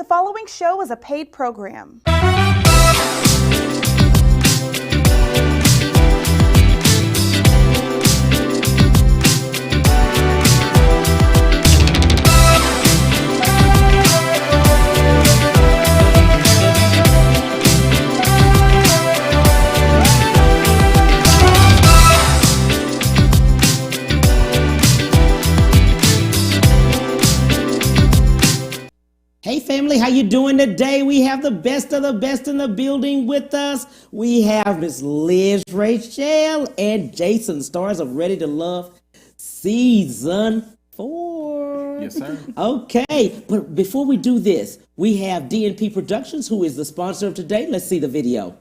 following show is a paid program. Hey family, how you doing today? We have the best of the best in the building with us. We have Miss Liz, Rachelle, and Jason, stars of Ready to Love Season 4. Yes, sir. Okay, but before we do this, we have DNP Productions, who is the sponsor of today. Let's see the video.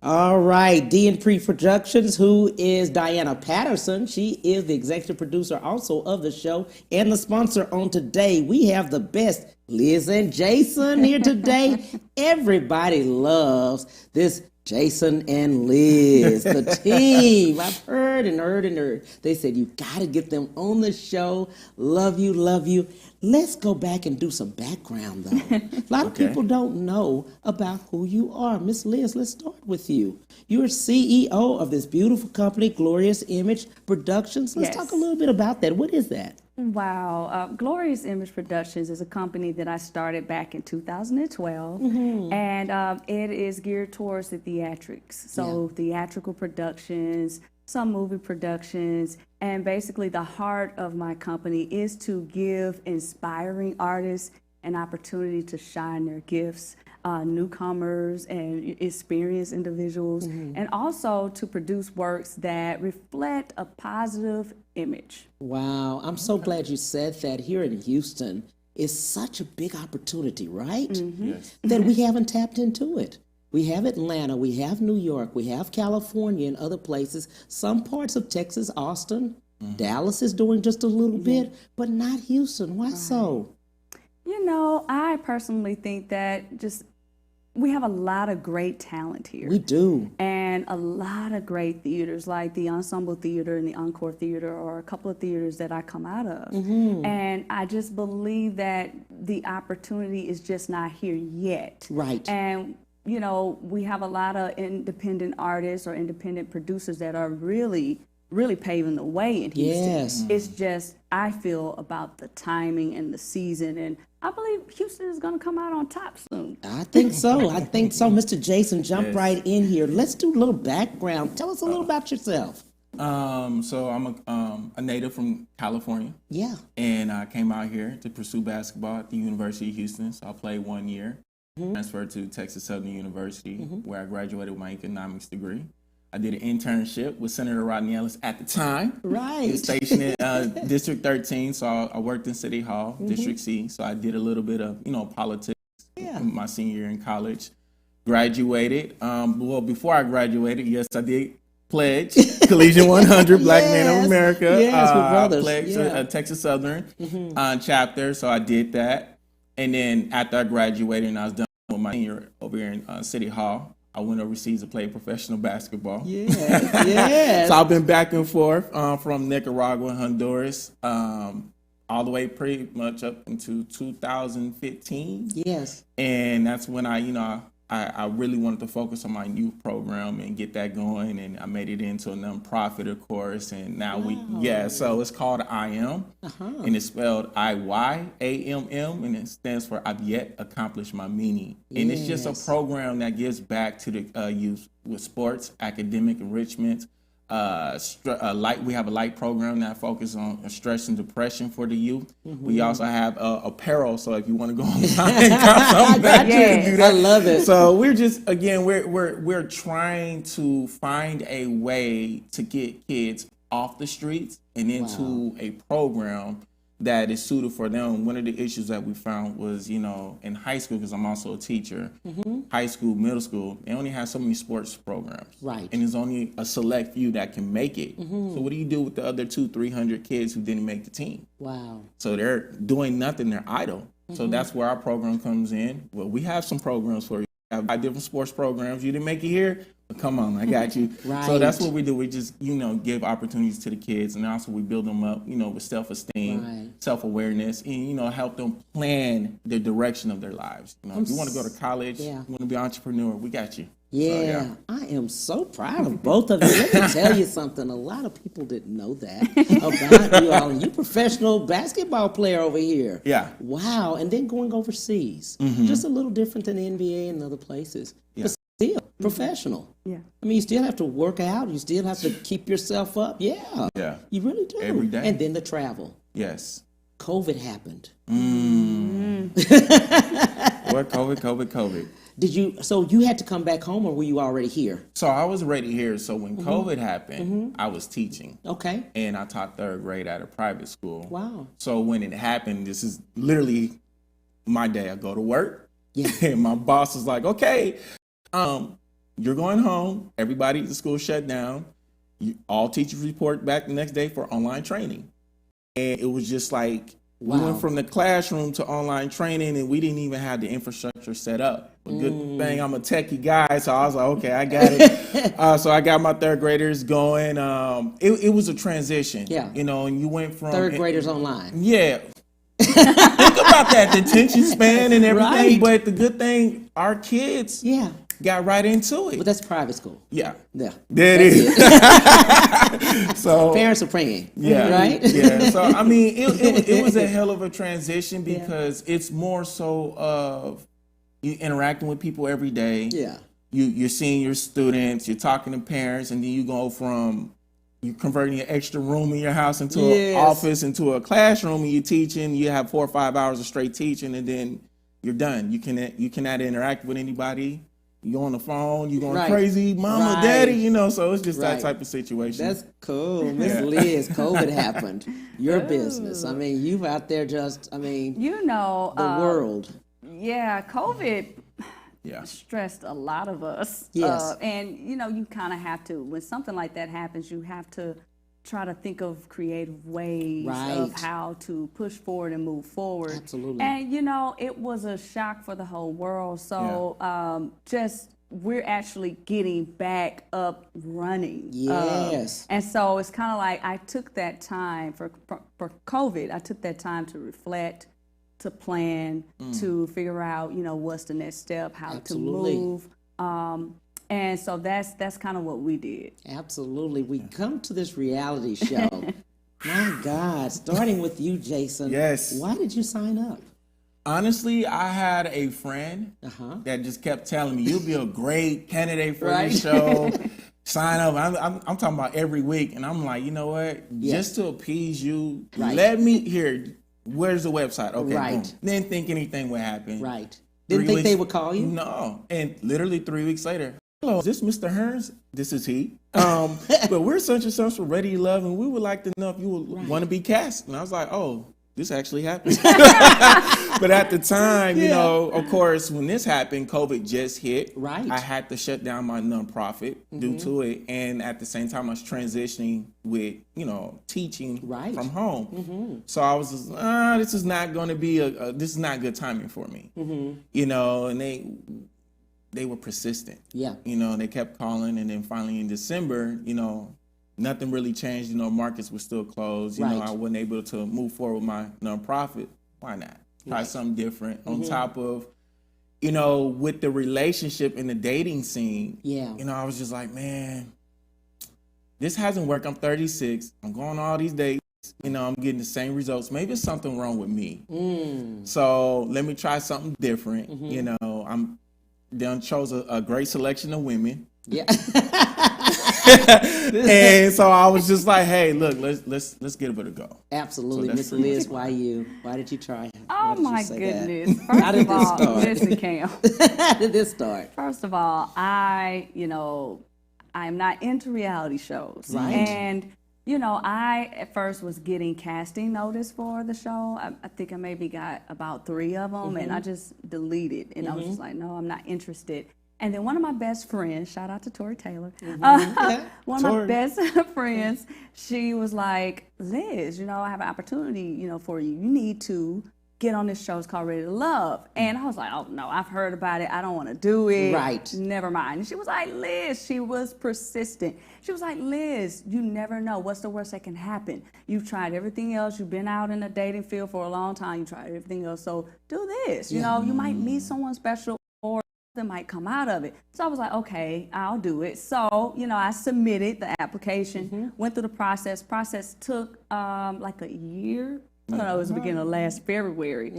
All right, DNP Productions, who is Diana Patterson. She is the executive producer also of the show and the sponsor on today. We have the best Liz and Jason here today. Everybody loves this Jason and Liz, the team. I've heard and heard and heard. They said, you got to get them on the show. Love you, love you. Let's go back and do some background, though. A lot of people don't know about who you are. Miss Liz, let's start with you. You're CEO of this beautiful company, Glorious Image Productions. Let's talk a little bit about that. What is that? Wow. Glorious Image Productions is a company that I started back in 2012, and it is geared towards the theatrics. So theatrical productions, some movie productions, and basically the heart of my company is to give inspiring artists an opportunity to shine their gifts, newcomers and experienced individuals, and also to produce works that reflect a positive image. Wow, I'm so glad you said that. Here in Houston is such a big opportunity, right? Yes. That we haven't tapped into it. We have Atlanta, we have New York, we have California and other places, some parts of Texas, Austin, Dallas is doing just a little bit, but not Houston. Why so? You know, I personally think that just we have a lot of great talent here. We do. And a lot of great theaters, like the Ensemble Theater and the Encore Theater, or a couple of theaters that I come out of. And I just believe that the opportunity is just not here yet. Right. And you know, we have a lot of independent artists or independent producers that are really paving the way in Houston. Yes. It's just, I feel about the timing and the season, and I believe Houston is going to come out on top soon. I think so. I think so. Mr. Jason, jump right in here. Let's do a little background. Tell us a little about yourself. So I'm a native from California. Yeah. And I came out here to pursue basketball at the University of Houston. So I played 1 year. Transferred to Texas Southern University, where I graduated with my economics degree. I did an internship with Senator Rodney Ellis at the time. Right. He was stationed in District 13, so I worked in City Hall, District C. So I did a little bit of, politics my senior year in college. Graduated. Well, before I graduated, yes, I did pledge Collegian 100, Black Men of America. Yes, with brothers. I pledged Texas Southern chapter, so I did that. And then after I graduated and I was done with my senior over here in City Hall, I went overseas to play professional basketball. Yeah. So I've been back and forth from Nicaragua and Honduras all the way pretty much up into 2015. Yes. And that's when I I really wanted to focus on my youth program and get that going, and I made it into a nonprofit, of course, and now so it's called I Am, and it's spelled IYAMM, and it stands for I've yet accomplished my meaning, and it's just a program that gives back to the youth with sports, academic enrichment. We have a light program that focuses on stress and depression for the youth. We also have apparel, so if you want to go online and cop something back, you can do that. I love it. So we're just we're trying to find a way to get kids off the streets and into a program that is suited for them. One of the issues that we found was, in high school, because I'm also a teacher, high school, middle school, they only have so many sports programs. Right. And there's only a select few that can make it. So what do you do with the other 200-300 kids who didn't make the team? Wow. So they're doing nothing, they're idle. So that's where our program comes in. Well, we have some programs for you. We have 5 different sports programs. You didn't make it here? Well, come on, I got you. Right. So that's what we do. We just, give opportunities to the kids, and also we build them up, with self-esteem, self-awareness, and, help them plan the direction of their lives. If you want to go to college, you want to be an entrepreneur, we got you. Yeah, So, I am so proud of both of you. Let me tell you something. A lot of people didn't know that about you all. And you professional basketball player over here. Yeah. Wow. And then going overseas. Just a little different than the NBA and other places. Yeah. But still professional. Yeah. I mean, you still have to work out. You still have to keep yourself up. Yeah. Yeah. You really do. Every day. And then the travel. Yes. COVID happened. What COVID? So you had to come back home, or were you already here? So I was already here. So when COVID happened, I was teaching. Okay. And I taught 3rd grade at a private school. Wow. So when it happened, this is literally my day. I go to work, Yeah. and my boss is like, "Okay, you're going home. Everybody at the school shut down. All teachers report back the next day for online training." And it was just like, we went from the classroom to online training, and we didn't even have the infrastructure set up. But good thing I'm a techie guy, so I was like, okay, I got it. So I got my 3rd graders going. It was a transition, and you went from 3rd graders online. Yeah. Think about that, the attention span and everything. Right. But the good thing, our kids got right into it. But that's private school. Yeah. Yeah. There it is. So parents are praying. Yeah. Right? Yeah. So I mean, it was a hell of a transition, because it's more so of you interacting with people every day. Yeah. You're seeing your students, you're talking to parents, and then you go from you converting an extra room in your house into an office, into a classroom, and you're teaching. You have 4 or 5 hours of straight teaching, and then you're done. You cannot interact with anybody. You on the phone, you going crazy, mama, daddy, so it's just that type of situation. That's cool. Miss Liz, COVID happened. Your business. I mean, you out there just, the world. Yeah, COVID Yeah. stressed a lot of us. Yes. And, you kind of have to, when something like that happens, you have to try to think of creative ways of how to push forward and move forward. Absolutely. And, it was a shock for the whole world. So we're actually getting back up running. Yes. And so it's kind of like I took that time for COVID, I took that time to reflect, to plan, to figure out, what's the next step, how to move. And so that's kind of what we did. Absolutely. We come to this reality show. My God, starting with you, Jason. Yes. Why did you sign up? Honestly, I had a friend that just kept telling me, "You'll be a great candidate for this show. Sign up." I'm talking about every week, and I'm like, you know what? Just to appease you, let me hear. Where's the website? Okay, boom. Didn't think anything would happen. Right. Didn't think they would call you? No. And literally 3 weeks later, "Hello, is this Mr. Hurns?" "This is he. But we're such and such for Ready to Love, and we would like to know if you would want to be cast." And I was like, oh, this actually happened. But at the time, of course, when this happened, COVID just hit. Right. I had to shut down my nonprofit due to it. And at the same time, I was transitioning with, teaching from home. So I was just, this is not going to be this is not good timing for me. And they were persistent. Yeah. They kept calling, and then finally in December, nothing really changed. Markets were still closed. I wasn't able to move forward with my nonprofit. Why not? Try something different on top of, you know, with the relationship and the dating scene, Yeah. you know, I was just like, man, this hasn't worked. I'm 36. I'm going on all these dates. You know, I'm getting the same results. Maybe there's something wrong with me. So let me try something different. You know, I'm done chose a great selection of women. Yeah. And so I was just like, hey, look, let's give it a go. Absolutely. So Miss that's Liz, why did you try? Oh Why did you my say goodness. How First did of this all, start? listen, Cam. How did this start? First of all, I'm not into reality shows. Right. And, you know, I at first was getting casting notice for the show. I think I maybe got about 3 of them, and I just deleted. And I was just like, no, I'm not interested. And then one of my best friends, shout out to Tori Taylor, one of my best friends, she was like, Liz, you know, I have an opportunity, you know, for you. You need to get on this show. It's called Ready to Love. And I was like, oh, no, I've heard about it. I don't want to do it. Right. Never mind. And she was like, Liz, she was persistent. She was like, Liz, you never know. What's the worst that can happen? You've tried everything else. You've been out in the dating field for a long time. You tried everything else. So do this. You know, you might meet someone special or something might come out of it. So I was like, okay, I'll do it. So, you know, I submitted the application, went through the process. Process took like a year. I don't know, it was the beginning of last February.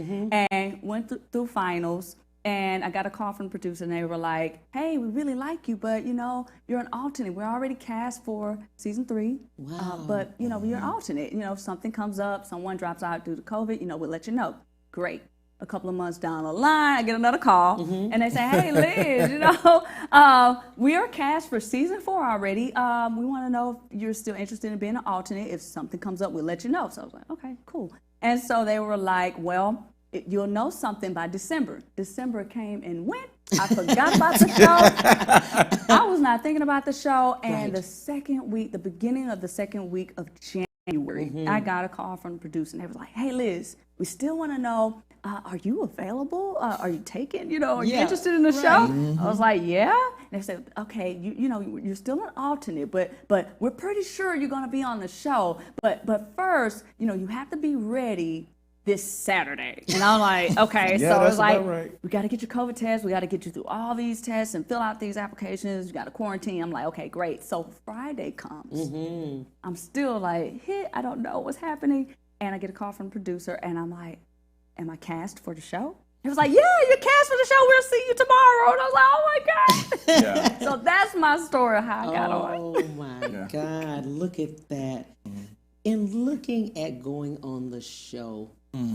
And went through finals. And I got a call from the producer, and they were like, hey, we really like you, but, you know, you're an alternate. We're already cast for season 3. Wow. But, you know, you're an alternate. You know, if something comes up, someone drops out due to COVID, you know, we'll let you know. Great. A couple of months down the line, I get another call, and they say, hey, Liz, you know, we are cast for season 4 already. We want to know if you're still interested in being an alternate. If something comes up, we'll let you know. So I was like, okay, cool. And so they were like, well, you'll know something by December. December came and went. I forgot about the show. I was not thinking about the show. And the second week, the beginning of the second week of January, I got a call from the producer, and they were like, hey, Liz, we still want to know, are you available? Are you taken? You know, are you interested in the show? I was like, yeah. And they said, okay, you know, you're still an alternate, but we're pretty sure you're going to be on the show. But first, you know, you have to be ready this Saturday. And I'm like, okay. Yeah, so that's it's like, about right. we got to get your COVID test. We got to get you through all these tests and fill out these applications. You got to quarantine. I'm like, okay, great. So Friday comes. I'm still like, I don't know what's happening. And I get a call from the producer, and I'm like, am I cast for the show? He was like, yeah, you're cast for the show. We'll see you tomorrow. And I was like, oh my God. Yeah. So that's my story of how I got on. Oh my God, look at that. In looking at going on the show,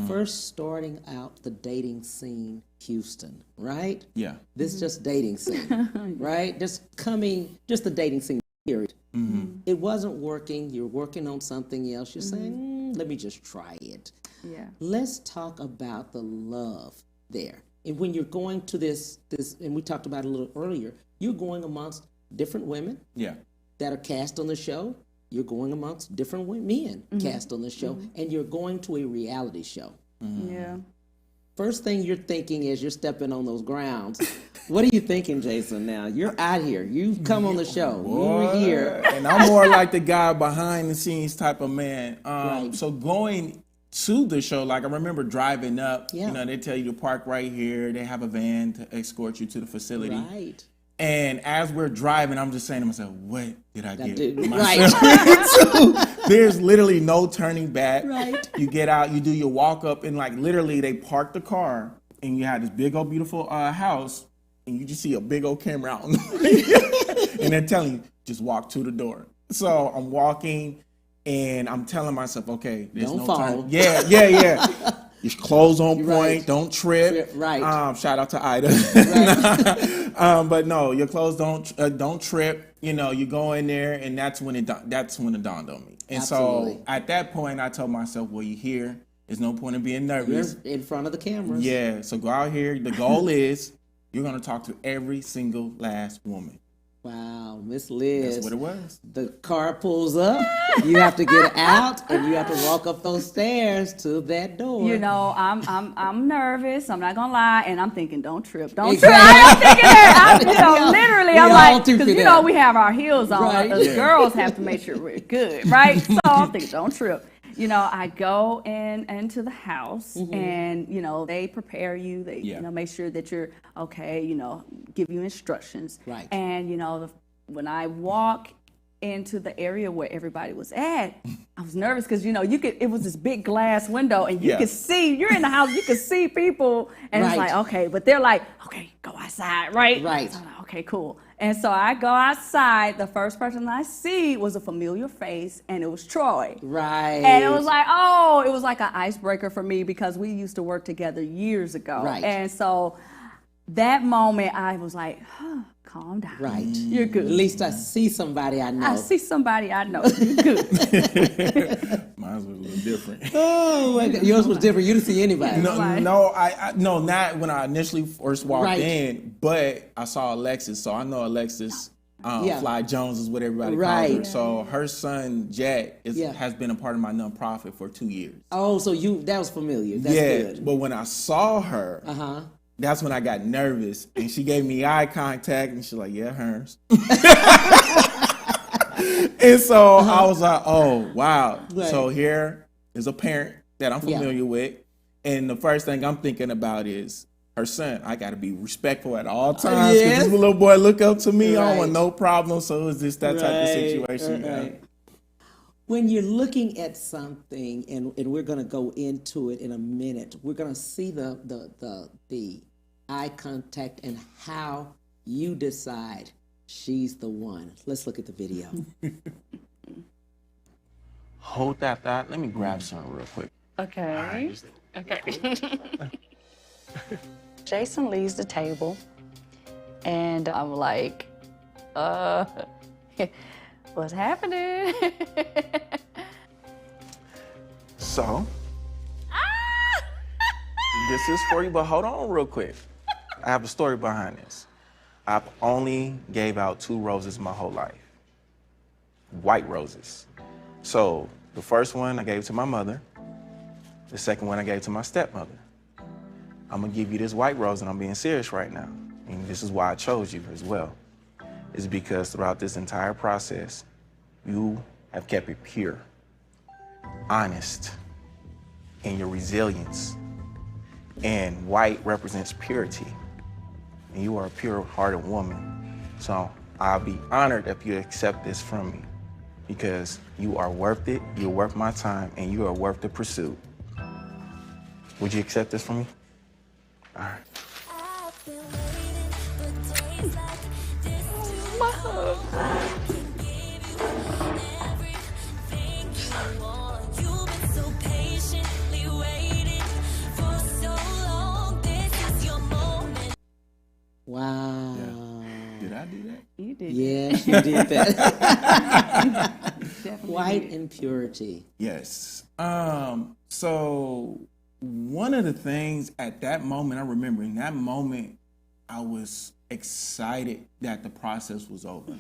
first starting out the dating scene, Houston, right? Yeah. This just dating scene, right? Just the dating scene, period. It wasn't working. You're working on something else. You're saying, let me just try it. Yeah. Let's talk about the love there. And when you're going to this, and we talked about it a little earlier, you're going amongst different women that are cast on the show. You're going amongst different men cast on the show, and you're going to a reality show. Yeah. First thing you're thinking as you're stepping on those grounds, what are you thinking, Jason, now? You're out here. You've come on the show. You're here. And I'm more like the guy behind the scenes type of man. Right. So going to the show, like I remember driving up, Yeah. you know, they tell you to park right here. They have a van to escort you to the facility. Right. And as we're driving, I'm just saying to myself, what did I get Right. myself into? There's literally no turning back. Right. You get out, you do your walk up, and like literally they park the car, and you have this big old beautiful house, and you just see a big old camera out. And they're telling you, just walk to the door. So I'm walking, and I'm telling myself, okay, there's Don't no fall. turn. Yeah. Your clothes on point. Right. Don't trip. Right. Shout out to Ida. Right. But no, your clothes don't trip. You know, you go in there, and that's when it dawned on me. And Absolutely. so at that point, I told myself, well, you're here. There's no point in being nervous. You're in front of the cameras. Yeah. So go out here. The goal is you're gonna talk to every single last woman. Wow, Miss Liz. That's what it was. The car pulls up. You have to get out, and you have to walk up those stairs to that door. You know, I'm nervous. I'm not gonna lie, and I'm thinking, don't trip, don't Exactly. trip. I am thinking that. You know, literally, we I'm all like, do because for you know that. we have our heels on. Right. Us Yeah. girls have to make sure we're good, right? So I'm thinking, don't trip. you know, I go into the house and, you know, they prepare you. They, you know, make sure that you're okay, you know, give you instructions. Right. And, you know, when I walk into the area where everybody was at, I was nervous because, you know, it was this big glass window and you could see, you're in the house, you could see people and it's like, okay, but they're like, okay, go outside, right? Right. So I'm like, okay, cool. And so I go outside, the first person I see was a familiar face and it was Troy. Right. And it was like, oh, it was like an icebreaker for me because we used to work together years ago. Right. And so that moment I was like, calm down. Right. You're good. At least I see somebody I know. I see somebody I know. You're good. Mine was a little different. Oh, my God. Yours was different. You didn't see anybody. No, not when I initially first walked in, but I saw Alexis, so I know Alexis Fly Jones is what everybody calls her. So her son Jet has been a part of my nonprofit for 2 years. Oh, so that was familiar. That's good. But when I saw her, that's when I got nervous, and she gave me eye contact, and she's like, "Yeah, Hurns." And so I was like, "Oh, wow!" Right. So here is a parent that I'm familiar with, and the first thing I'm thinking about is her son. I got to be respectful at all times because this little boy look up to me. I don't want no problem. So it's just that type of situation. Right. When you're looking at something, and we're going to go into it in a minute, we're going to see the eye contact and how you decide she's the one. Let's look at the video. Hold that thought. Let me grab something real quick. Okay. Okay. Jason leaves the table, and I'm like, what's happening? So, this is for you, but hold on real quick. I have a story behind this. I've only gave out 2 roses my whole life. White roses. So, the first one I gave to my mother. The second one I gave to my stepmother. I'm gonna give you this white rose, and I'm being serious right now. And this is why I chose you as well. Is because throughout this entire process, you have kept it pure, honest, and your resilience. And white represents purity. And you are a pure-hearted woman. So I'll be honored if you accept this from me because you are worth it, you're worth my time, and you are worth the pursuit. Would you accept this from me? All right. Wow. Yeah. Did I do that? You did. Yes, you did that. White and purity. Yes. So one of the things at that moment, I remember in that moment, I was excited that the process was over.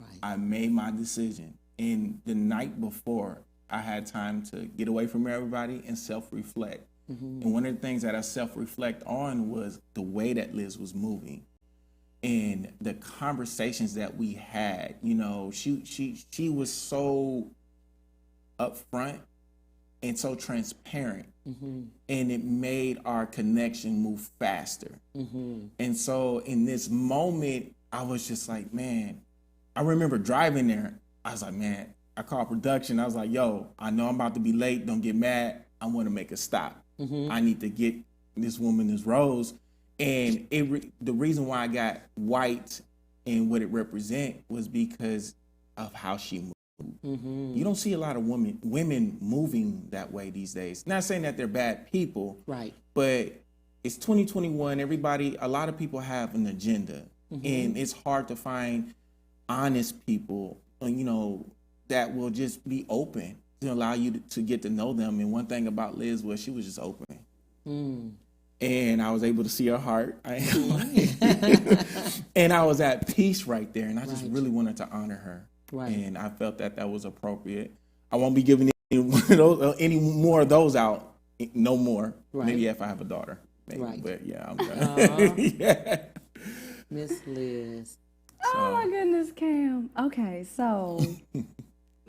Right. I made my decision. And the night before, I had time to get away from everybody and self-reflect. Mm-hmm. And one of the things that I self-reflect on was the way that Liz was moving and the conversations that we had. You know, she was so upfront and so transparent. Mm-hmm. And it made our connection move faster. Mm-hmm. And so in this moment, I was just like, man, I remember driving there. I was like, man, I called production. I was like, yo, I know I'm about to be late. Don't get mad. I want to make a stop. Mm-hmm. I need to get this woman this rose. And the reason why I got white and what it represent was because of how she moved. Mm-hmm. You don't see a lot of women moving that way these days. Not saying that they're bad people, right? But it's 2021. A lot of people have an agenda, mm-hmm. and it's hard to find honest people, you know, that will just be open to allow you to get to know them. And one thing about Liz was she was just open. Mm. And I was able to see her heart. And I was at peace right there. And I just really wanted to honor her. Right. And I felt that was appropriate. I won't be giving any more of those out. No more. Right. Maybe if I have a daughter. Maybe. Right. But yeah, I'm done. Yeah. Miss Liz. Oh my goodness, Cam. Okay, so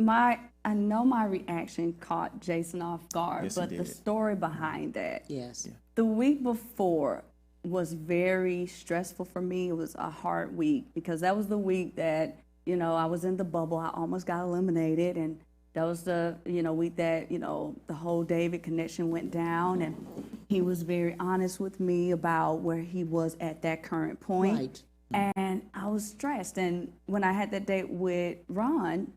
I know my reaction caught Jason off guard, Yes, it but the did. story behind that. Yes. The week before was very stressful for me. It was a hard week because that was the week that, I was in the bubble. I almost got eliminated, and that was the, week that, the whole David connection went down, and he was very honest with me about where he was at that current point. Right. And I was stressed. And when I had that date with Ron,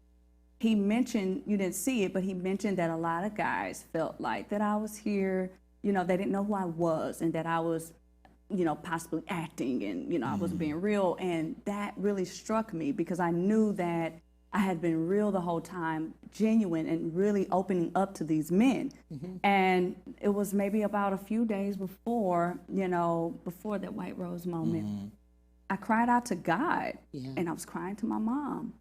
he mentioned, you didn't see it, but he mentioned that a lot of guys felt like that I was here, they didn't know who I was, and that I was, possibly acting, and, I wasn't being real. And that really struck me because I knew that I had been real the whole time, genuine, and really opening up to these men. And it was maybe about a few days before, before that White Rose moment, I cried out to God, and I was crying to my mom.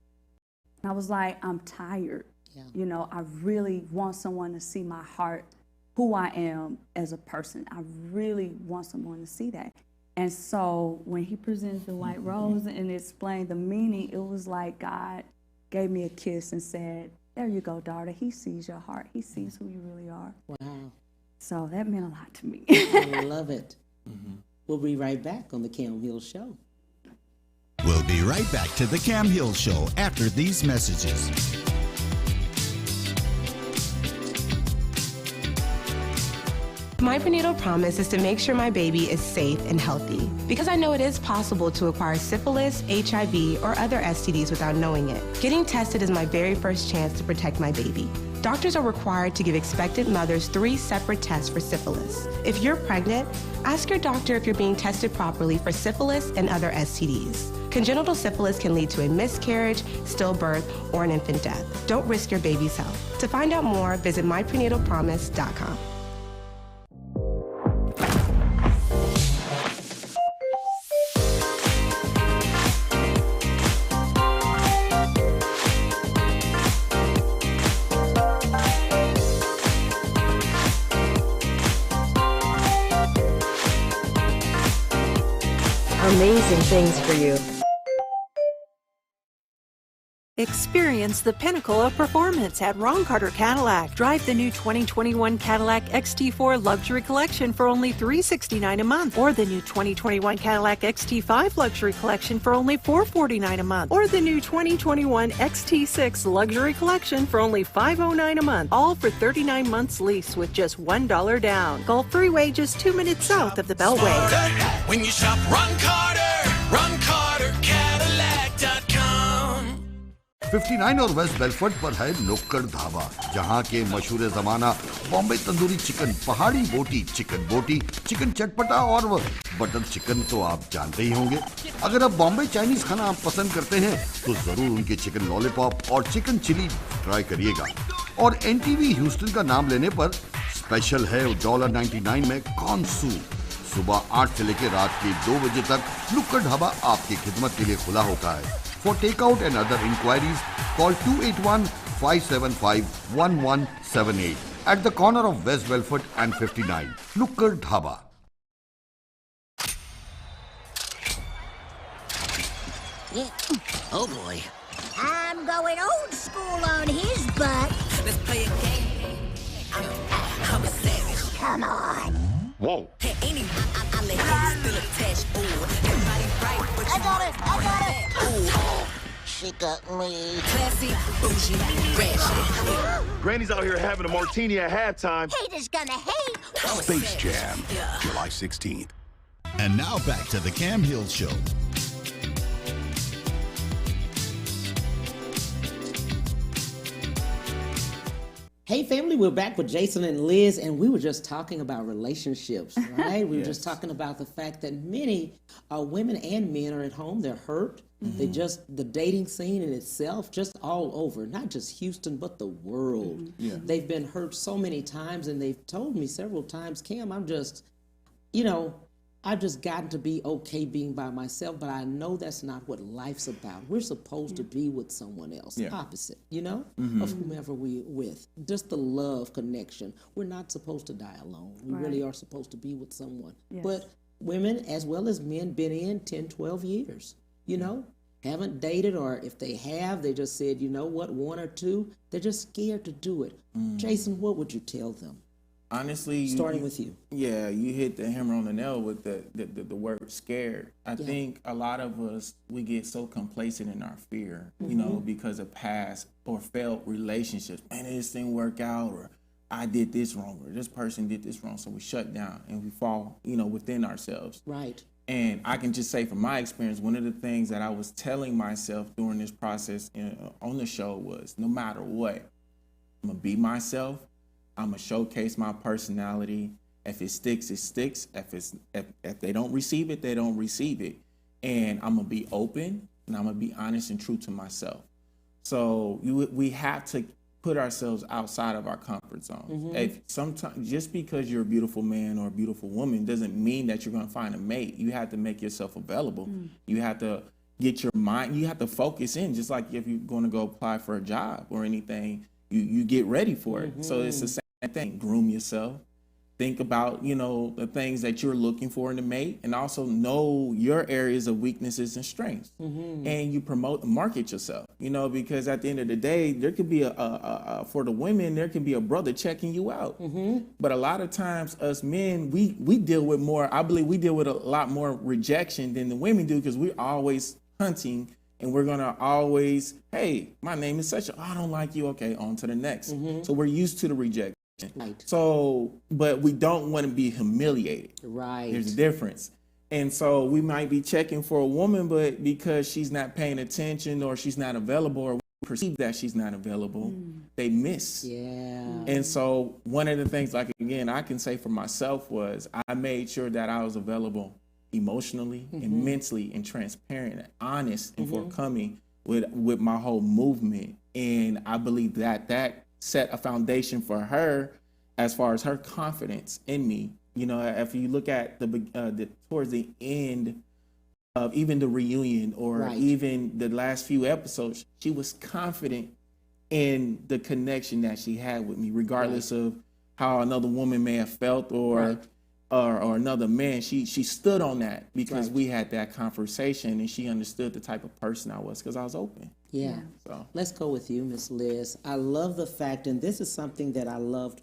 And I was like, I'm tired. I really want someone to see my heart, who I am as a person. I really want someone to see that. And so when he presented the White Rose and explained the meaning, it was like God gave me a kiss and said, there you go, daughter. He sees your heart. He sees who you really are. Wow. So that meant a lot to me. I love it. We'll be right back on the Cam Hill Show. We'll be right back to the Cam Hill Show after these messages. My prenatal promise is to make sure my baby is safe and healthy because I know it is possible to acquire syphilis, HIV, or other STDs without knowing it. Getting tested is my very first chance to protect my baby. Doctors are required to give expectant mothers 3 separate tests for syphilis. If you're pregnant, ask your doctor if you're being tested properly for syphilis and other STDs. Congenital syphilis can lead to a miscarriage, stillbirth, or an infant death. Don't risk your baby's health. To find out more, visit myprenatalpromise.com. Amazing things for you. Experience the pinnacle of performance at Ron Carter Cadillac. Drive the new 2021 Cadillac XT4 Luxury Collection for only $369 a month, or the new 2021 Cadillac XT5 Luxury Collection for only $449 a month, or the new 2021 XT6 Luxury Collection for only $509 a month, all for 39 months lease with just $1 down. Gulf Freeway, just 2 minutes south of the Beltway. When you shop Ron Carter, Cadillac.com. 59 और waste Bellfort पर है नुक्कड़ ढाबा, जहां के मशहूर जमाना Bombay tandoori chicken, पहाड़ी बोटी, चिकन चटपटा और बटर चिकन तो आप जानते ही होंगे। अगर आप बॉम्बे चाइनीज खाना आप पसंद करते हैं तो जरूर उनके चिकन लॉलीपॉप और चिकन चिली ट्राई करिएगा। और एनटीवी ह्यूस्टन का नाम लेने पर स्पेशल है $1.99 में कॉर्न सूप। सुबह 8 से लेकर रात के 2 बजे तक नुक्कड़ ढाबा आपकी खिदमत के लिए खुला होता है। For takeout and other inquiries, call 281-575-1178 at the corner of West Belfort and 59. Nukkad Dhaba. Oh boy. I'm going old school on his butt. Let's play a game. I'm a savage. Come on. Whoa. Hey, anyway, I let him still attached. Ooh, everybody right, but you I got it. Ooh, She got me. classy, bougie, ratchet. Granny's out here having a martini at halftime. Haters gonna hate. I'm a Space savage. Jam, Yeah. July 16th. And now back to the Cam Hill Show. Hey family, we're back with Jason and Liz, and we were just talking about relationships, right? We were just talking about the fact that many women and men are at home, they're hurt. They just, the dating scene in itself, just all over, not just Houston, but the world. They've been hurt so many times, and they've told me several times, Cam, I'm just, I've just gotten to be okay being by myself, but I know that's not what life's about. We're supposed to be with someone else, opposite, of whomever we're with. Just the love connection. We're not supposed to die alone. We really are supposed to be with someone. Yes. But women, as well as men, been in 10, 12 years, haven't dated, or if they have, they just said, you know what, one or two, they're just scared to do it. Jason, what would you tell them? Honestly, starting with you. Yeah, you hit the hammer on the nail with the word scared. I think a lot of us, we get so complacent in our fear, you know, because of past or failed relationships. Man, this didn't work out, or I did this wrong, or this person did this wrong. So we shut down and we fall, you know, within ourselves. Right. And I can just say from my experience, one of the things that I was telling myself during this process on the show was, no matter what, I'm gonna be myself. I'm gonna showcase my personality. If it sticks, it sticks. If they don't receive it, they don't receive it. And I'm gonna be open, and I'm gonna be honest and true to myself. So we have to put ourselves outside of our comfort zone. If sometimes, just because you're a beautiful man or a beautiful woman doesn't mean that you're gonna find a mate. You have to make yourself available. You have to get your mind. You have to focus in. Just like if you're going to go apply for a job or anything, you get ready for it. So it's the same thing. Groom yourself. Think about, you know, the things that you're looking for in a mate, and also know your areas of weaknesses and strengths. And you market yourself, you know, because at the end of the day, there could be for the women, there can be a brother checking you out. But a lot of times us men, we deal with more, I believe we deal with a lot more rejection than the women do, because we're always hunting. And we're gonna always, hey, my name is such I don't like you. Okay, on to the next. So we're used to the rejection. Right. So, but we don't want to be humiliated. Right. There's a difference. And so we might be checking for a woman, but because she's not paying attention or she's not available, or we perceive that she's not available, they miss. Yeah. And so one of the things, like, again, I can say for myself was I made sure that I was available emotionally and mentally and transparent and honest and forthcoming with my whole movement. And I believe that set a foundation for her as far as her confidence in me. You know, if you look at towards the end of even the reunion or even the last few episodes, she was confident in the connection that she had with me, regardless of how another woman may have felt or another man. She stood on that because we had that conversation, and she understood the type of person I was because I was open. Yeah. So let's go with you, Miss Liz. I love the fact, and this is something that I loved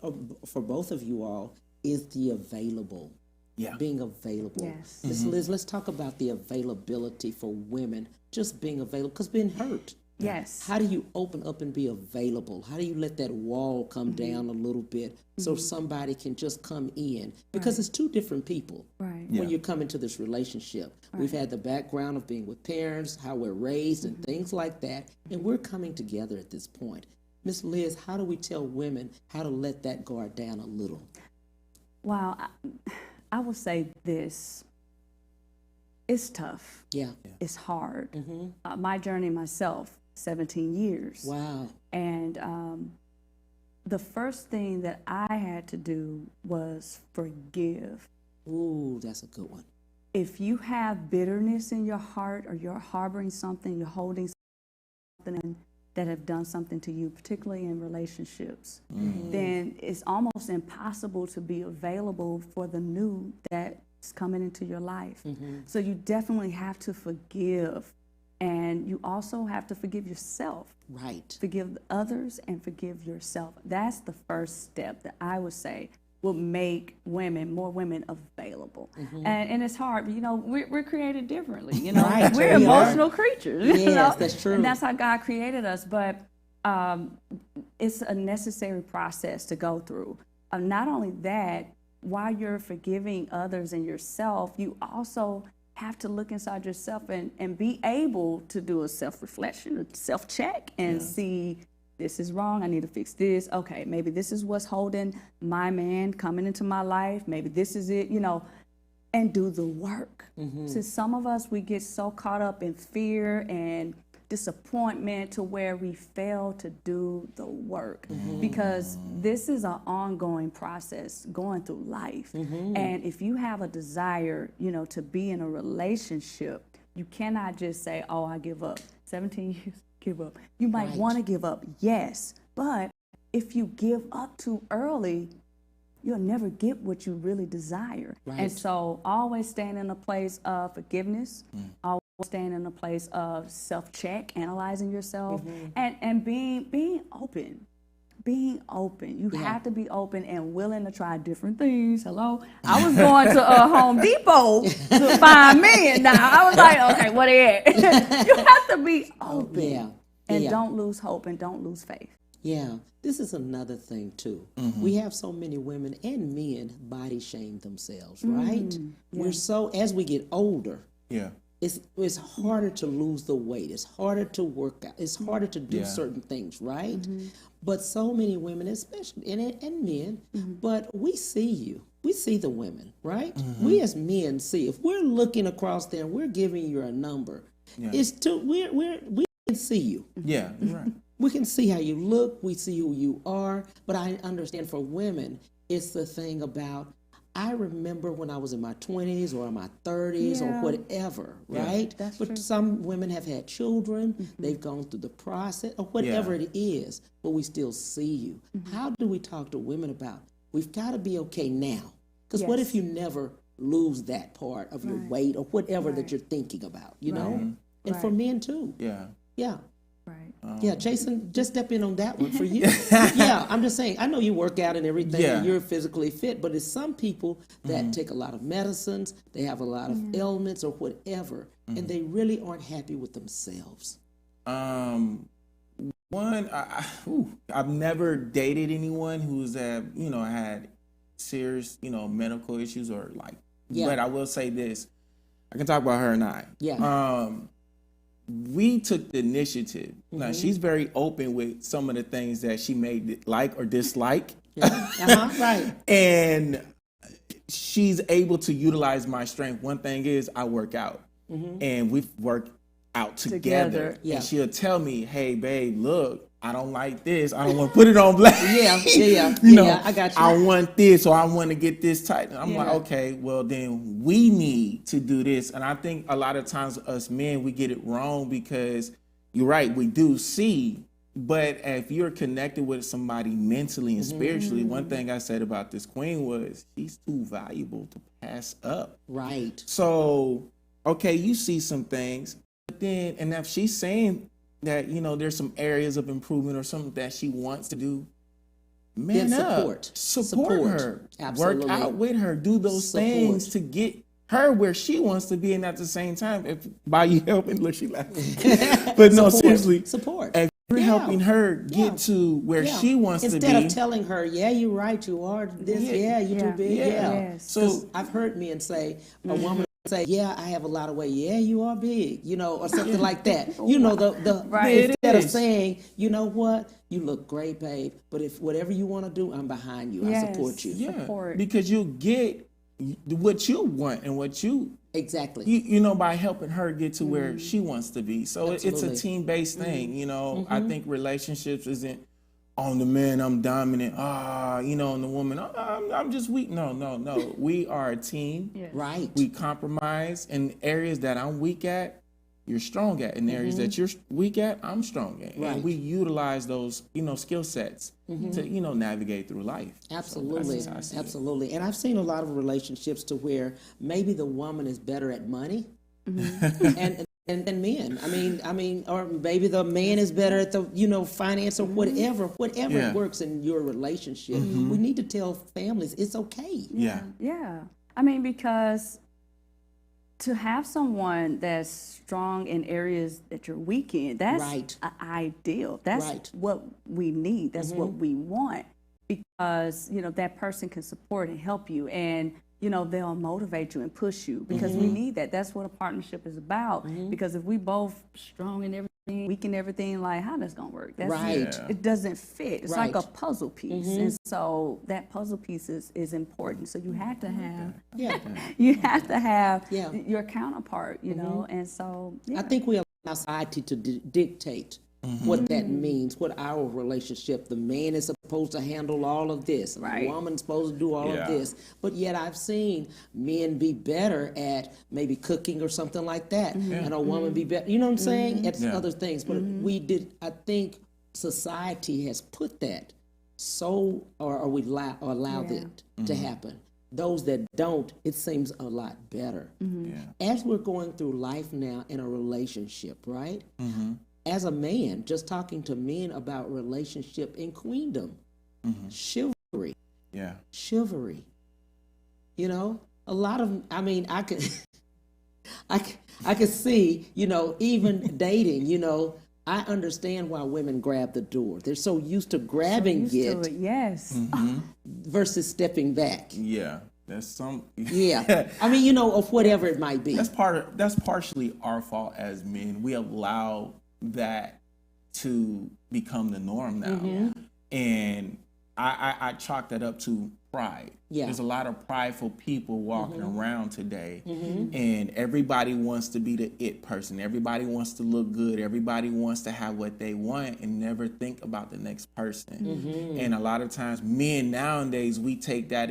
for both of you all, is the available. Yeah. Being available. Yes. Miss Liz, let's talk about the availability for women, just being available, because being hurt. Yes. How do you open up and be available? How do you let that wall come down a little bit so somebody can just come in? Because it's two different people when you come into this relationship. We've had the background of being with parents, how we're raised and things like that, and we're coming together at this point. Miss Liz, how do we tell women how to let that guard down a little? Wow, I will say this. It's tough. Yeah. It's hard. My journey myself, 17 years. Wow. And the first thing that I had to do was forgive. Ooh, that's a good one. If you have bitterness in your heart, or you're harboring something, you're holding something that have done something to you, particularly in relationships, then it's almost impossible to be available for the new that's coming into your life. So you definitely have to forgive. And you also have to forgive yourself. Right. Forgive others and forgive yourself. That's the first step that I would say will make more women available. And it's hard, but, you know, we're created differently. You know, we're emotional creatures. Yes, you know? that's true. And that's how God created us. But it's a necessary process to go through. Not only that, while you're forgiving others and yourself, you also have to look inside yourself and be able to do a self-reflection, a self-check, and see, this is wrong, I need to fix this. Okay, maybe this is what's holding my man coming into my life. Maybe this is it, you know, and do the work. So some of us, we get so caught up in fear and disappointment to where we fail to do the work, because this is an ongoing process going through life. And if you have a desire, you know, to be in a relationship, you cannot just say, oh, I give up. 17 years, give up. You might want to give up, yes, but if you give up too early, you'll never get what you really desire. And so always stand in a place of forgiveness, always staying in a place of self-check, analyzing yourself, and being open. Being open. You have to be open and willing to try different things. Hello? I was going to Home Depot to find men now. I was like, okay, what they at? You have to be open. And don't lose hope and don't lose faith. Yeah, this is another thing too. We have so many women and men body shame themselves, right? We're so, as we get older, it's harder to lose the weight. It's harder to work out. It's harder to do certain things, right? But so many women, especially and men, but we see you. We see the women, right? We as men see. If we're looking across there and we're giving you a number, it's we can see you. Yeah, right. We can see how you look. We see who you are. But I understand for women, it's the thing about, I remember when I was in my 20s or my 30s or whatever, right? That's but true. some women have had children. They've gone through the process or whatever it is, but we still see you. How do we talk to women about, we've got to be okay now? Because what if you never lose that part of your weight or whatever that you're thinking about, you know? And for men too. Yeah. Right. Jason, just step in on that one for you. I'm just saying, I know you work out and everything, and you're physically fit, but it's some people that take a lot of medicines, they have a lot of ailments or whatever, and they really aren't happy with themselves. I've never dated anyone who's had serious, medical issues or like, but I will say this, I can talk about her and I. We took the initiative. Now, she's very open with some of the things that she may like or dislike. Right. And she's able to utilize my strength. One thing is I work out. And we've worked out together. And she'll tell me, hey, babe, look, I don't like this. I don't want to put it on black. I got you. I want this, or I want to get this tight. And I'm like, okay, well then we need to do this. And I think a lot of times us men, we get it wrong because you're right, we do see, but if you're connected with somebody mentally and spiritually, one thing I said about this queen was she's too valuable to pass up. Right. So, okay, you see some things, but then, and if she's saying that, there's some areas of improvement or something that she wants to do, man up. Support her. Absolutely. Work out with her. Do those things to get her where she wants to be, and at the same time, if by you helping, look, she laughing. But no, seriously. Support. If you're helping her get to where she wants to be. Instead of telling her, you're right, you are this, you're too big. So I've heard men say, a woman say, I have a lot of weight. You are big, or something like that. Instead of saying, you know what, you look great, babe, but if whatever you want to do, I'm behind you. I support you. Because you get what you want and what you by helping her get to where she wants to be. So it's a team-based thing. I think relationships isn't on the man, I'm dominant, and the woman, I'm just weak. No. We are a team. Right. We compromise in areas that I'm weak at, you're strong at. In areas that you're weak at, I'm strong at. Right. And we utilize those, skill sets to, navigate through life. Absolutely. So that's how I see Absolutely. And I've seen a lot of relationships to where maybe the woman is better at money. And men, I mean, or maybe the man is better at the, finance or whatever it works in your relationship. We need to tell families it's okay. Yeah. I mean, because to have someone that's strong in areas that you're weak in, that's ideal. That's what we need. That's what we want, because, that person can support and help you, and they'll motivate you and push you, because we need that. That's what a partnership is about. Because if we both strong in everything, weak in everything, like, how that's gonna work? That's it doesn't fit. It's like a puzzle piece, and so that puzzle piece is important. So you have to have your counterpart, and so I think we allow society to dictate what that means, what our relationship, the man is supposed to handle all of this, the woman's supposed to do all of this, but yet I've seen men be better at maybe cooking or something like that, and a woman be better, you know what I'm saying, at other things, but I think society has put that or we allowed it to happen. those that don't, it seems a lot better. Yeah. As we're going through life now in a relationship, right? As a man, just talking to men about relationship in queendom, chivalry, chivalry. You know, a lot of, I mean, I could, I could see, you know, even dating, you know, I understand why women grab the door. They're so used to grabbing it, yes, versus stepping back. Yeah, that's some. Yeah, I mean, you know, of whatever it might be. That's partially our fault as men. We allow that to become the norm now, and I chalk that up to pride. Yeah. There's a lot of prideful people walking around today, and everybody wants to be the it person. Everybody wants to look good. Everybody wants to have what they want and never think about the next person. And a lot of times, men nowadays, we take that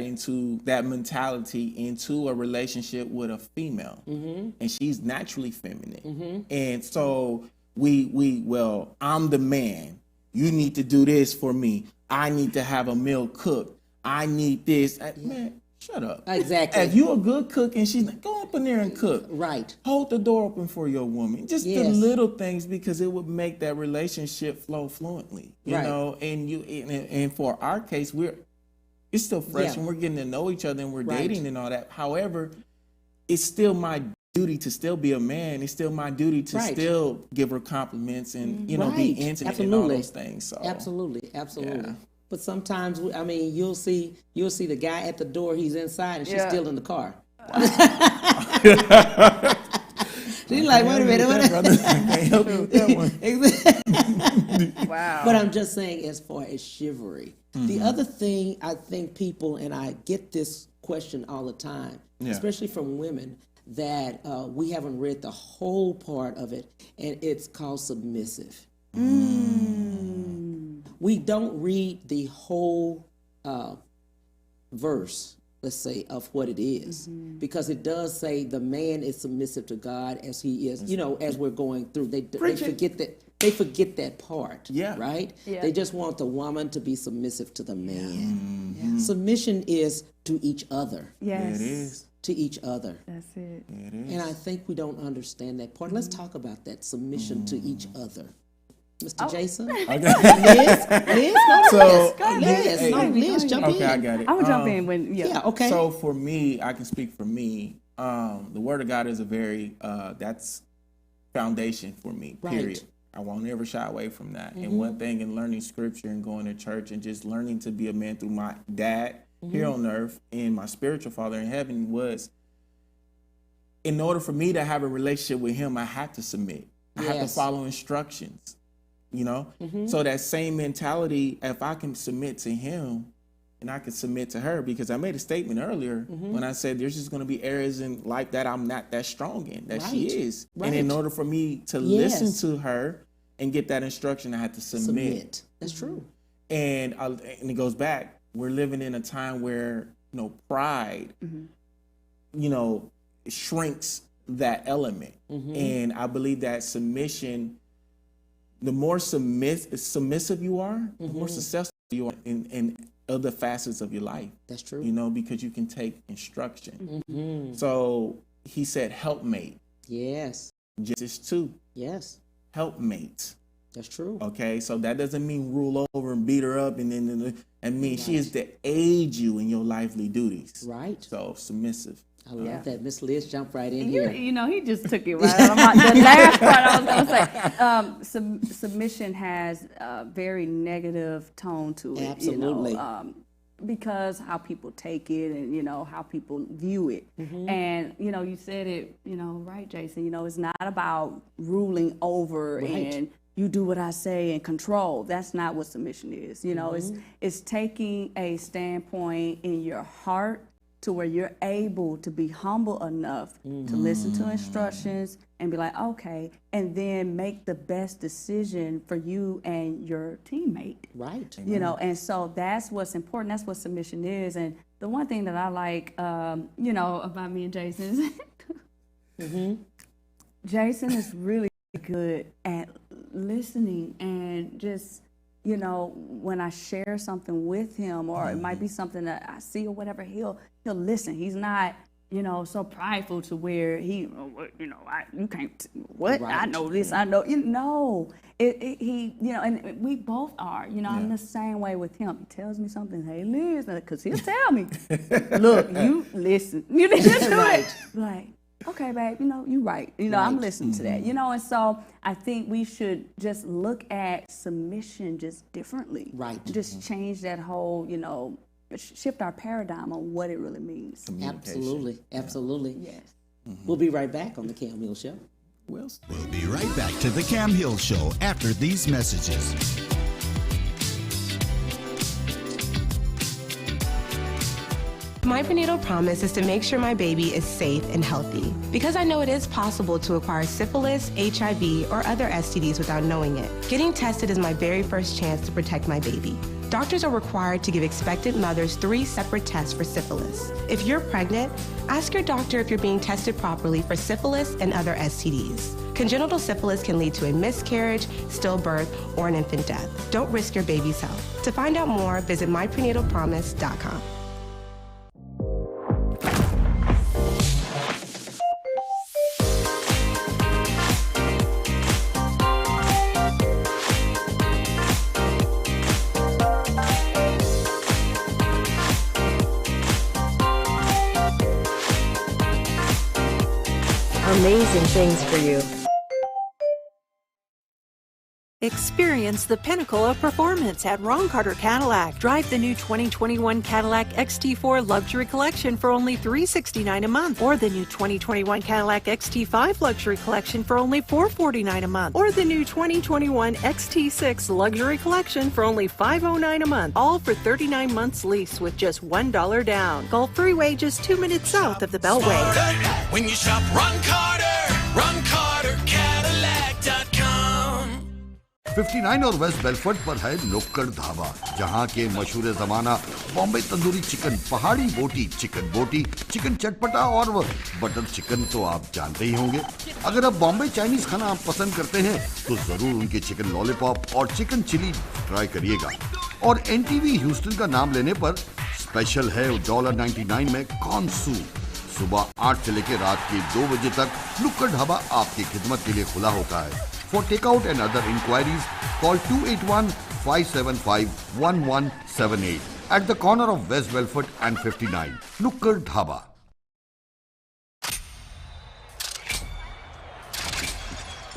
mentality into a relationship with a female, and she's naturally feminine, and so well, I'm the man. You need to do this for me. I need to have a meal cooked. I need this. Man, shut up. Exactly. If you a good cook and she's like, go up in there and cook. Right. Hold the door open for your woman. Just the little things, because it would make that relationship flow fluently. You know, and for our case, it's still fresh and we're getting to know each other and we're dating and all that. However, it's still my duty to still be a man. It's still my duty to still give her compliments and you know be intimate and all those things. So absolutely. Yeah. But sometimes, I mean, you'll see the guy at the door. He's inside, and she's still in the car. She's like, wait a minute, I can't help you with that one. Wow. But I'm just saying, as far as chivalry, the other thing I think people, and I get this question all the time, especially from women, that we haven't read the whole part of it, and it's called submissive. We don't read the whole verse, let's say, of what it is, because it does say the man is submissive to God as he is. You know, as we're going through, they forget that. They forget that part, right? Yeah. They just want the woman to be submissive to the man. Submission is to each other. Yes. It is. To each other. That's it. It is. And I think we don't understand that part. Let's talk about that submission to each other. Mr. Jason? Liz? Liz, jump in. Okay, I got it. I would jump in when, okay. So for me, I can speak for me. The Word of God is a very, that's foundation for me, period. I won't ever shy away from that. And one thing in learning scripture and going to church and just learning to be a man through my dad here on earth and my spiritual father in heaven was, in order for me to have a relationship with him, I had to submit. I had to follow instructions. You know, so that same mentality, if I can submit to him and I can submit to her, because I made a statement earlier when I said there's just going to be areas in life that I'm not that strong in, that she is. And in order for me to listen to her and get that instruction, I had to submit. That's true. And it goes back. We're living in a time where, you know, pride, you know, shrinks that element. And I believe that submission, the more submissive you are, the more successful you are in other facets of your life. That's true. You know, because you can take instruction. So he said helpmate. Yes. Genesis 2. Yes. Helpmate. That's true. Okay, so that doesn't mean rule over and beat her up, she is to aid you in your lively duties. Right. So submissive. I love that. Miss Liz jumped right in here. You know, he just took it right out of the last part I was going to say. Submission has a very negative tone to it. Absolutely. You know, because how people take it and, you know, how people view it. And, you know, you said it, you know, right, Jason, you know, it's not about ruling over and you do what I say and control. That's not what submission is. You know, it's taking a standpoint in your heart to where you're able to be humble enough to listen to instructions and be like, okay, and then make the best decision for you and your teammate. Right. You know, and so that's what's important. That's what submission is. And the one thing that I like, you know, about me and Jason is Jason is really good at listening and just, you know, when I share something with him, or it might be something that I see or whatever, he'll listen. He's not, you know, so prideful to where he, you know, you can't, what? Right. I know this, I know, you know. He, you know, and we both are, you know, I'm the same way with him. He tells me something, hey, Liz, because he'll tell me, look, you listen. You need to do it. Like, okay, babe, you know, you right. You know, I'm listening to that, you know, and so I think we should just look at submission just differently. Right. Just change that whole, you know, shift our paradigm on what it really means. Absolutely. Absolutely. Yes. We'll be right back on the Cam Hill Show. We'll be right back to the Cam Hill Show after these messages. My prenatal promise is to make sure my baby is safe and healthy because I know it is possible to acquire syphilis, HIV, or other STDs without knowing it. Getting tested is my very first chance to protect my baby. Doctors are required to give expectant mothers 3 separate tests for syphilis. If you're pregnant, ask your doctor if you're being tested properly for syphilis and other STDs. Congenital syphilis can lead to a miscarriage, stillbirth, or an infant death. Don't risk your baby's health. To find out more, visit myprenatalpromise.com. Amazing things for you. Experience the pinnacle of performance at Ron Carter Cadillac. Drive the new 2021 Cadillac XT4 Luxury Collection for only $369 a month, or the new 2021 Cadillac XT5 Luxury Collection for only $449 a month, or the new 2021 XT6 Luxury Collection for only $509 a month, all for 39 months lease with just $1 down. Gulf Freeway, just 2 minutes south of the Beltway. When you shop Ron Carter, Cadillac.com. 59 और waste Bellfort पर है नुक्कड़ ढाबा, जहां के मशहूर जमाना Bombay tandoori chicken, पहाड़ी बोटी, चिकन चटपटा और बटर चिकन तो आप जानते ही होंगे। अगर आप बॉम्बे चाइनीज खाना पसंद करते हैं तो जरूर उनके चिकन लॉलीपॉप और चिकन चिली ट्राई करिएगा। और एनटीवी ह्यूस्टन का नाम लेने पर स्पेशल है $1.99 में कॉर्न सूप। सुबह 8 से लेकर रात के 2 बजे तक नुक्कड़ ढाबा आपकी खिदमत के लिए खुला होता है। For takeout and other inquiries, call 281-575-1178 at the corner of West Belfort and 59. Nukkad Dhaba.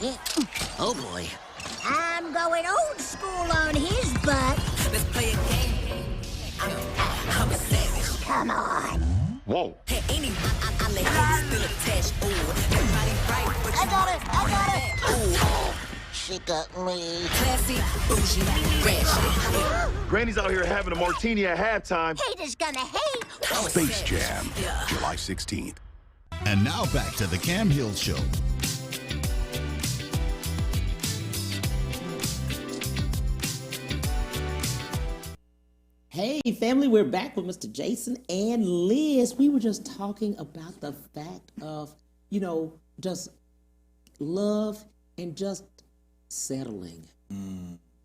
Yeah. Oh boy. I'm going old school on his butt. Let's play a game. I'm a savage. Come on. Whoa. Hey, anyway, I'm the head still attached. Ooh, everybody right, but you I got it. Ooh, She got me. classy, bougie, ratchet. Granny's out here having a martini at halftime. Haters gonna hate. I'm a Space savage. Jam, Yeah. July 16th. And now back to the Cam Hill Show. Hey, family, we're back with Mr. Jason and Liz. We were just talking about the fact of, you know, just love and just settling.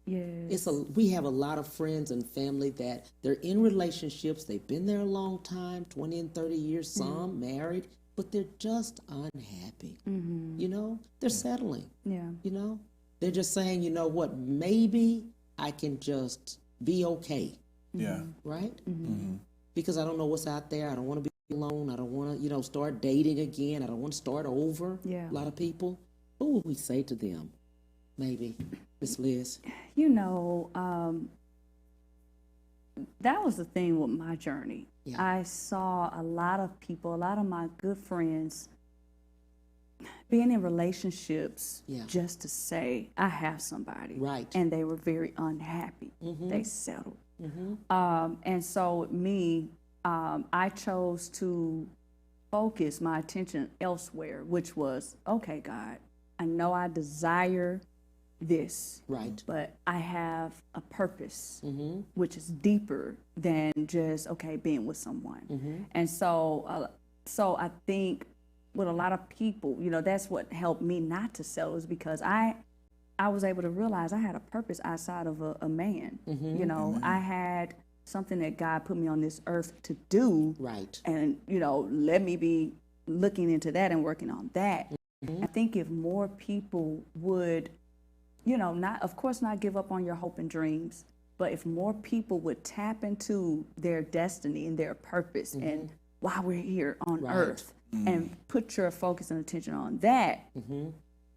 Yes. We have a lot of friends and family that they're in relationships. They've been there a long time, 20 and 30 years, some married, but they're just unhappy. You know, they're settling. Yeah. You know, they're just saying, you know what, maybe I can just be okay. Yeah. Right? Because I don't know what's out there. I don't want to be alone. I don't want to, you know, start dating again. I don't want to start over. Yeah. A lot of people. What would we say to them? Maybe, Miss Liz. You know, that was the thing with my journey. Yeah. I saw a lot of people, a lot of my good friends being in relationships just to say, I have somebody. Right. And they were very unhappy. They settled. And so with me, I chose to focus my attention elsewhere, which was, okay, God, I know I desire this, Right. but I have a purpose, which is deeper than just, okay, being with someone. And so, so I think with a lot of people, you know, that's what helped me not to settle, is because I I was able to realize I had a purpose outside of a man. You know, I had something that God put me on this earth to do. Right. And, you know, let me be looking into that and working on that. I think if more people would, you know, of course not give up on your hope and dreams, but if more people would tap into their destiny and their purpose and why we're here on earth and put your focus and attention on that,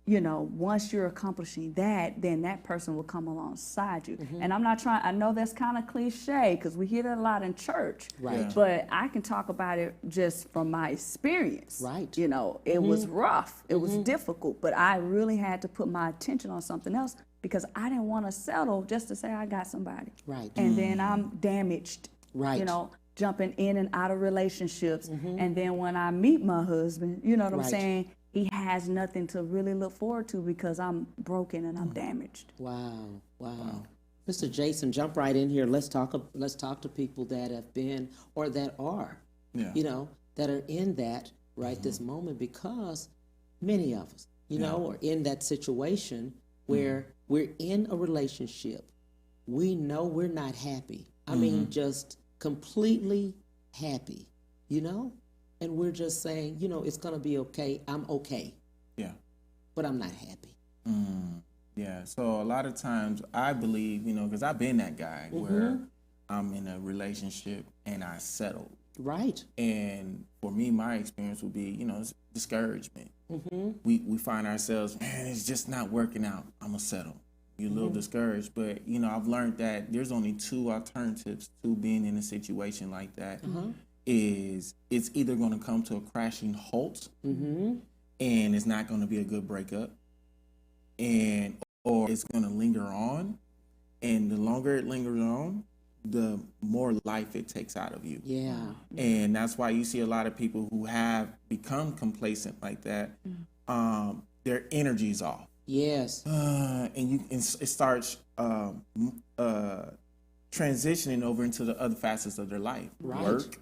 you know, once you're accomplishing that, then that person will come alongside you. And I'm not trying, I know that's kind of cliche because we hear that a lot in church, but I can talk about it just from my experience. You know, it was rough, it was difficult, but I really had to put my attention on something else because I didn't want to settle just to say I got somebody. And then I'm damaged, you know, jumping in and out of relationships. And then when I meet my husband, you know what I'm saying? He has nothing to really look forward to because I'm broken and I'm damaged. Wow. Mr. Jason, jump right in here. Let's talk to people that have been or that are, you know, that are in that this moment, because many of us, you know, are in that situation where we're in a relationship. We know we're not happy. I mean, just completely happy, you know? And we're just saying, you know, it's going to be okay. I'm okay. Yeah. But I'm not happy. Yeah. So a lot of times I believe, you know, because I've been that guy where I'm in a relationship and I settled. Right. And for me, my experience would be, you know, it's discouragement. We find ourselves, man, it's just not working out. I'm going to settle. You're a little discouraged. But, you know, I've learned that there's only two alternatives to being in a situation like that. Is it's either going to come to a crashing halt and it's not going to be a good breakup, and or it's going to linger on, and the longer it lingers on, the more life it takes out of you. And that's why you see a lot of people who have become complacent like that, their energy's off. And it starts transitioning over into the other facets of their life. Work.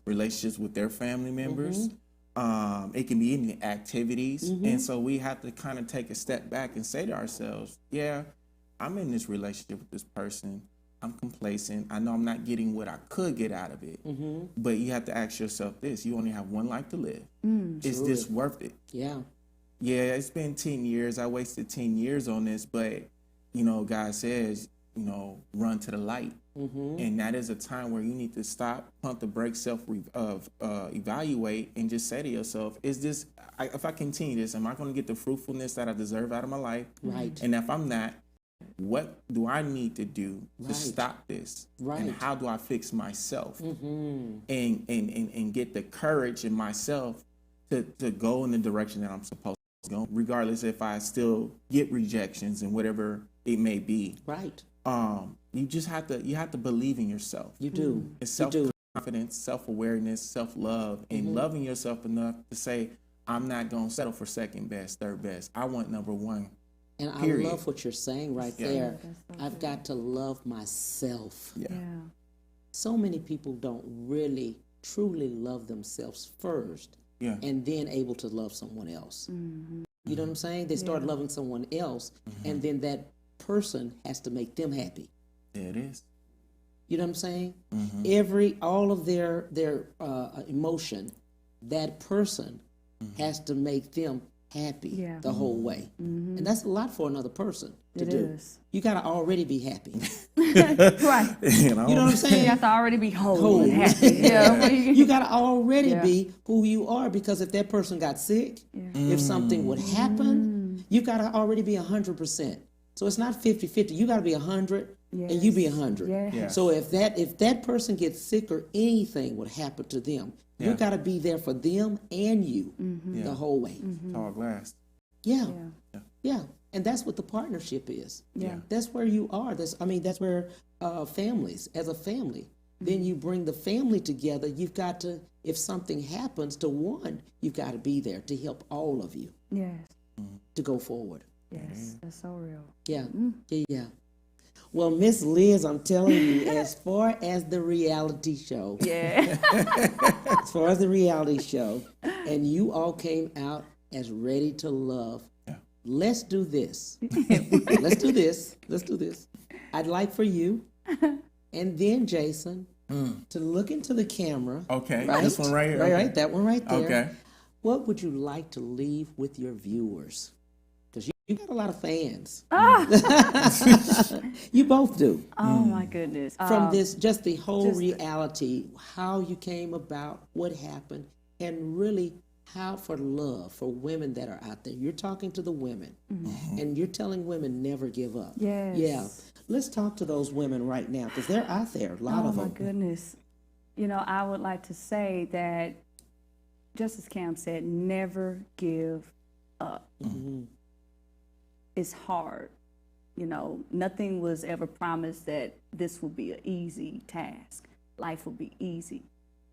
Relationships with their family members. It can be any activities. And so we have to kind of take a step back and say to ourselves, yeah, I'm in this relationship with this person. I'm complacent. I know I'm not getting what I could get out of it. But you have to ask yourself this. You only have one life to live. Is this worth it? Yeah, it's been 10 years. I wasted 10 years on this. But, you know, God says, you know, run to the light. And that is a time where you need to stop, pump the brakes, evaluate, and just say to yourself, is this, if I continue this, am I going to get the fruitfulness that I deserve out of my life? And if I'm not, what do I need to do to stop this? And how do I fix myself? And get the courage in myself to go in the direction that I'm supposed to go, regardless if I still get rejections and whatever it may be. You just have to believe in yourself. You do. It's self-confidence, self-awareness, self-love, and loving yourself enough to say, I'm not going to settle for second best, third best. I want number one. And period. I love what you're saying there. I've got to love myself. So many people don't really, truly love themselves first and then able to love someone else. You know what I'm saying? They start loving someone else, and then that person has to make them happy. It is. You know what I'm saying? All of their emotion, that person has to make them happy the whole way. And that's a lot for another person to do. You got to already be happy. You know what I'm saying? You have to already be whole and happy. You got to already be who you are, because if that person got sick, if something would happen, you got to already be 100%. So it's not 50-50. You got to be 100 and you be 100. So if that person gets sick or anything would happen to them, you got to be there for them and you the whole way. Tall glass. Yeah. And that's what the partnership is. That's where you are. That's where families, as a family, then you bring the family together. You've got to, if something happens to one, you've got to be there to help all of you to go forward. Yes, that's so real. Yeah. Well, Miss Liz, I'm telling you, as far as the reality show, and you all came out as ready to love let's do this. Let's do this. Let's do this. I'd like for you and then Jason to look into the camera. Okay, right? this one right here. Right, Okay. right, that one right there. Okay. What would you like to leave with your viewers? Because you got a lot of fans. You both do. Oh my goodness. From this, just the whole reality, how you came about, what happened, and really how for love for women that are out there. You're talking to the women, and you're telling women never give up. Yes. Yeah. Let's talk to those women right now because they're out there, a lot of them. Oh my goodness. You know, I would like to say that, just as Cam said, never give up. It's hard. You know, nothing was ever promised that this will be an easy task. Life will be easy.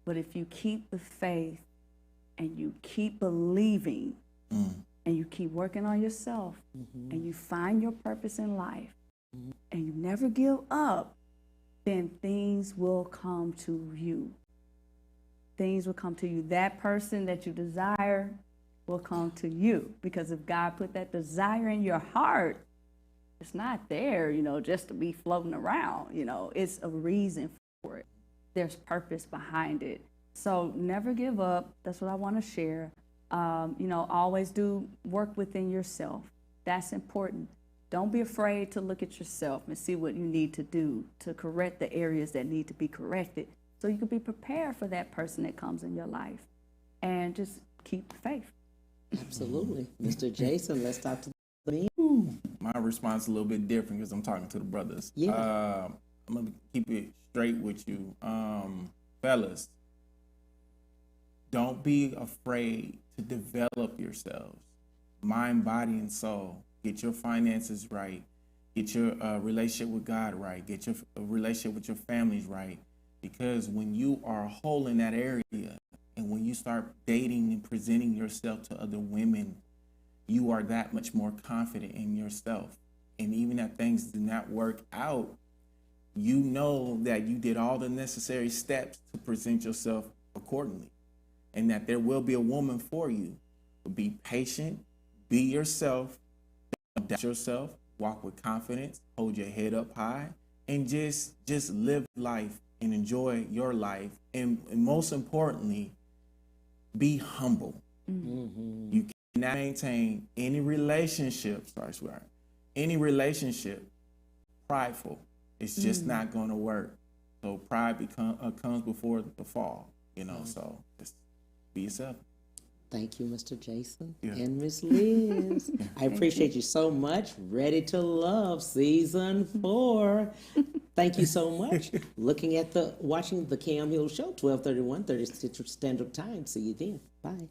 But if you keep the faith and you keep believing and you keep working on yourself and you find your purpose in life and you never give up, then things will come to you. Things will come to you. That person that you desire will come to you, because if God put that desire in your heart, it's not there, you know, just to be floating around. You know, it's a reason for it. There's purpose behind it. So never give up. That's what I want to share. You know, always do work within yourself. That's important. Don't be afraid to look at yourself and see what you need to do to correct the areas that need to be corrected, so you can be prepared for that person that comes in your life. And just keep the faith. Absolutely. Mr. Jason, let's talk to the men. My response is a little bit different because I'm talking to the brothers. Yeah. I'm going to keep it straight with you. Fellas, don't be afraid to develop yourselves, mind, body, and soul. Get your finances right. Get your relationship with God right. Get your relationship with your families right. Because when you are whole in that area, and when you start dating and presenting yourself to other women, you are that much more confident in yourself. And even if things do not work out, you know that you did all the necessary steps to present yourself accordingly, and that there will be a woman for you. But be patient, be yourself, don't doubt yourself, walk with confidence, hold your head up high, and just live life and enjoy your life. And most importantly, be humble. You cannot maintain any relationship, prideful. It's just not going to work. So pride comes before the fall, you know. So just be yourself. Thank you, Mr. Jason and Miss Liz. I appreciate you so much. Ready to Love Season 4. Thank you so much. Watching the Cam Hill Show, 12:31, 30 Central Standard Time. See you then. Bye.